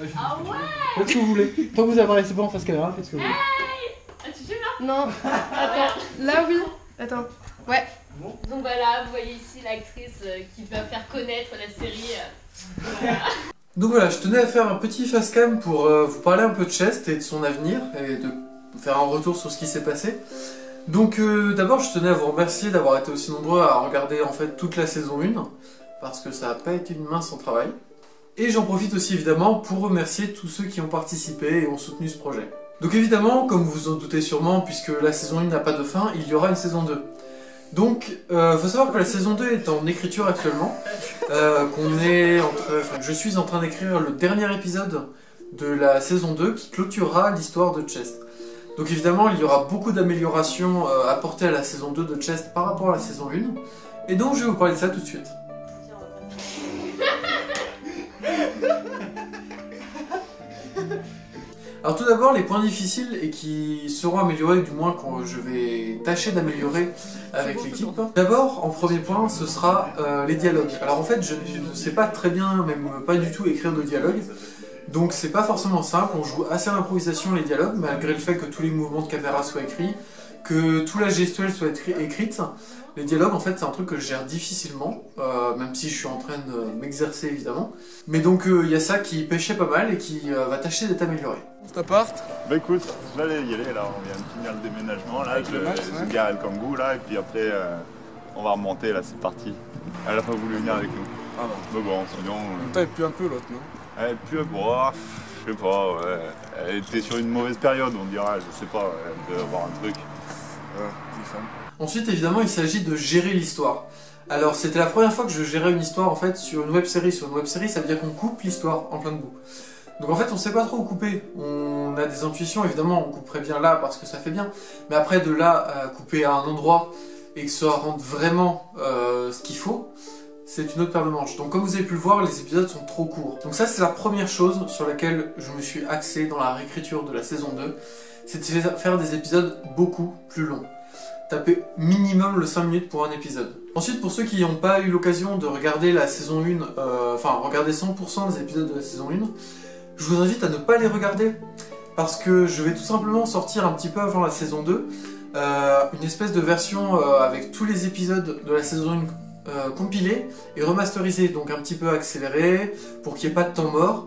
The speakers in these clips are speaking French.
Ah ouais. Faites ce que vous voulez. Tant que vous apparaissez pas en face caméra, faites ce que vous voulez. Ah, tu filmes là? Non. Attends. Là, oui. Attends. Ouais. Donc voilà, vous voyez ici l'actrice qui va faire connaître la série. Voilà. Donc voilà, je tenais à faire un petit facecam pour vous parler un peu de Chest et de son avenir et de faire un retour sur ce qui s'est passé. Donc d'abord, je tenais à vous remercier d'avoir été aussi nombreux à regarder en fait toute la saison 1 parce que ça n'a pas été une mince en travail. Et j'en profite aussi évidemment pour remercier tous ceux qui ont participé et ont soutenu ce projet. Donc évidemment, comme vous en doutez sûrement, puisque la saison 1 n'a pas de fin, il y aura une saison 2. Donc, faut savoir que la saison 2 est en écriture actuellement, je suis en train d'écrire le dernier épisode de la saison 2 qui clôturera l'histoire de Chest. Donc évidemment, il y aura beaucoup d'améliorations apportées à la saison 2 de Chest par rapport à la saison 1, et donc je vais vous parler de ça tout de suite. Alors tout d'abord, les points difficiles et qui seront améliorés, du moins quand je vais tâcher d'améliorer avec l'équipe. D'abord, en premier point, ce sera les dialogues. Alors en fait, je ne sais pas très bien, même pas du tout écrire de dialogue, donc c'est pas forcément simple, on joue assez à l'improvisation les dialogues, malgré le fait que tous les mouvements de caméra soient écrits, que toute la gestuelle soit écrite. Les dialogues, en fait, c'est un truc que je gère difficilement, même si je suis en train de m'exercer évidemment. Mais donc, il y a ça qui pêchait pas mal et qui va tâcher d'être amélioré. C'est appart? Bah écoute, je vais y aller là, on vient de finir le déménagement là, je gare le Kangoo là, et puis après on va remonter là, c'est parti. Elle a pas voulu venir avec nous. Ah non. Mais bon, sinon... T'avais pu un peu l'autre, non? Elle pue, boire, je sais pas, ouais. Elle était sur une mauvaise période, on dira, je sais pas, elle devait avoir un truc. Une femme. Ensuite, évidemment, il s'agit de gérer l'histoire. Alors, c'était la première fois que je gérais une histoire en fait sur une web-série. Sur une web-série, ça veut dire qu'on coupe l'histoire en plein de bouts. Donc en fait, on sait pas trop où couper. On a des intuitions, évidemment, on couperait bien là parce que ça fait bien. Mais après, de là à couper à un endroit et que ça rende vraiment ce qu'il faut, c'est une autre paire de manches. Donc comme vous avez pu le voir, les épisodes sont trop courts. Donc ça, c'est la première chose sur laquelle je me suis axé dans la réécriture de la saison 2. C'est de faire des épisodes beaucoup plus longs. Taper minimum le 5 minutes pour un épisode. Ensuite, pour ceux qui n'ont pas eu l'occasion de regarder la saison 1, enfin regarder 100% des épisodes de la saison 1, je vous invite à ne pas les regarder parce que je vais tout simplement sortir un petit peu avant la saison 2 une espèce de version avec tous les épisodes de la saison 1 compilés et remasterisés, donc un petit peu accéléré pour qu'il n'y ait pas de temps mort,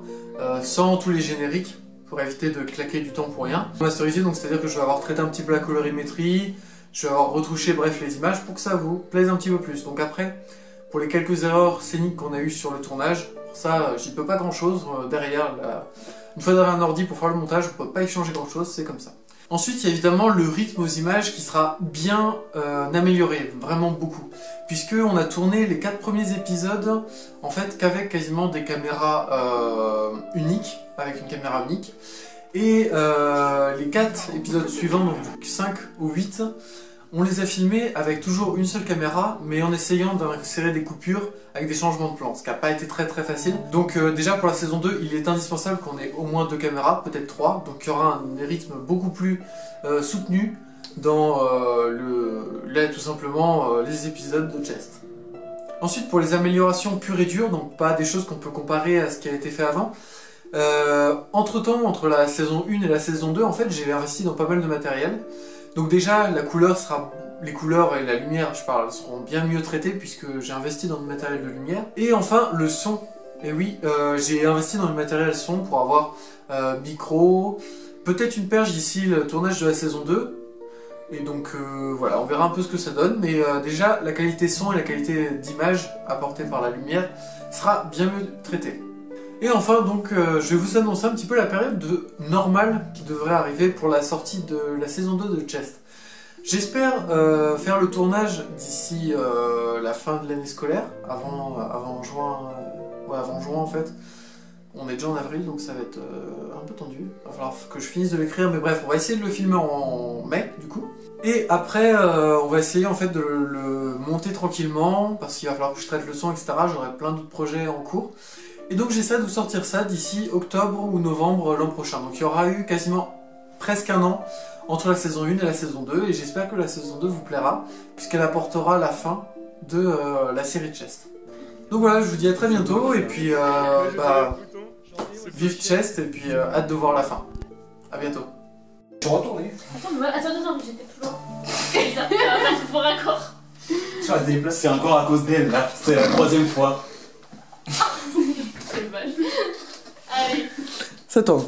sans tous les génériques pour éviter de claquer du temps pour rien. Remasterisé, donc c'est-à-dire que je vais avoir traité un petit peu la colorimétrie, je vais avoir retouché bref les images pour que ça vous plaise un petit peu plus. Donc après, pour les quelques erreurs scéniques qu'on a eues sur le tournage, pour ça j'y peux pas grand chose. Derrière, une fois derrière un ordi pour faire le montage, on peut pas y changer grand chose, c'est comme ça. Ensuite, il y a évidemment le rythme aux images qui sera bien amélioré, vraiment beaucoup. Puisqu'on a tourné les 4 premiers épisodes, en fait, qu'avec quasiment des caméras uniques, avec une caméra unique. Et les 4 épisodes suivants, donc 5 ou 8, on les a filmés avec toujours une seule caméra, mais en essayant d'insérer des coupures avec des changements de plan, ce qui n'a pas été très facile. Donc déjà pour la saison 2, il est indispensable qu'on ait au moins 2 caméras, peut-être 3, donc il y aura un rythme beaucoup plus soutenu dans tout simplement les épisodes de Chest. Ensuite, pour les améliorations pures et dures, donc pas des choses qu'on peut comparer à ce qui a été fait avant, entre-temps, entre la saison 1 et la saison 2, en fait, j'ai investi dans pas mal de matériel. Donc déjà, les couleurs et la lumière, je parle, seront bien mieux traitées puisque j'ai investi dans du matériel de lumière. Et enfin, le son. Et oui, j'ai investi dans du matériel son pour avoir micro, peut-être une perche d'ici le tournage de la saison 2. Et donc voilà, on verra un peu ce que ça donne. Mais déjà, la qualité son et la qualité d'image apportée par la lumière sera bien mieux traitée. Et enfin, donc, je vais vous annoncer un petit peu la période normale qui devrait arriver pour la sortie de la saison 2 de Chest. J'espère faire le tournage d'ici la fin de l'année scolaire, avant juin, avant juin en fait. On est déjà en avril, donc ça va être un peu tendu. Il va falloir que je finisse de l'écrire, mais bref, on va essayer de le filmer en mai, du coup. Et après, on va essayer en fait de le monter tranquillement, parce qu'il va falloir que je traite le son, etc. J'aurai plein d'autres projets en cours. Et donc j'essaie de vous sortir ça d'ici octobre ou novembre l'an prochain. Donc il y aura eu quasiment presque un an entre la saison 1 et la saison 2. Et j'espère que la saison 2 vous plaira, puisqu'elle apportera la fin de la série Chest. Donc voilà, je vous dis à très bientôt. Et puis, Vive Chest et puis hâte de voir la fin. À bientôt. Je suis retourné. Attends, j'étais plus loin. Ça va faire tout faux raccord. Tu vas te déplacer. C'est encore à cause d'elle là. C'est la 3e fois. C'est vache. Allez. Ça tourne.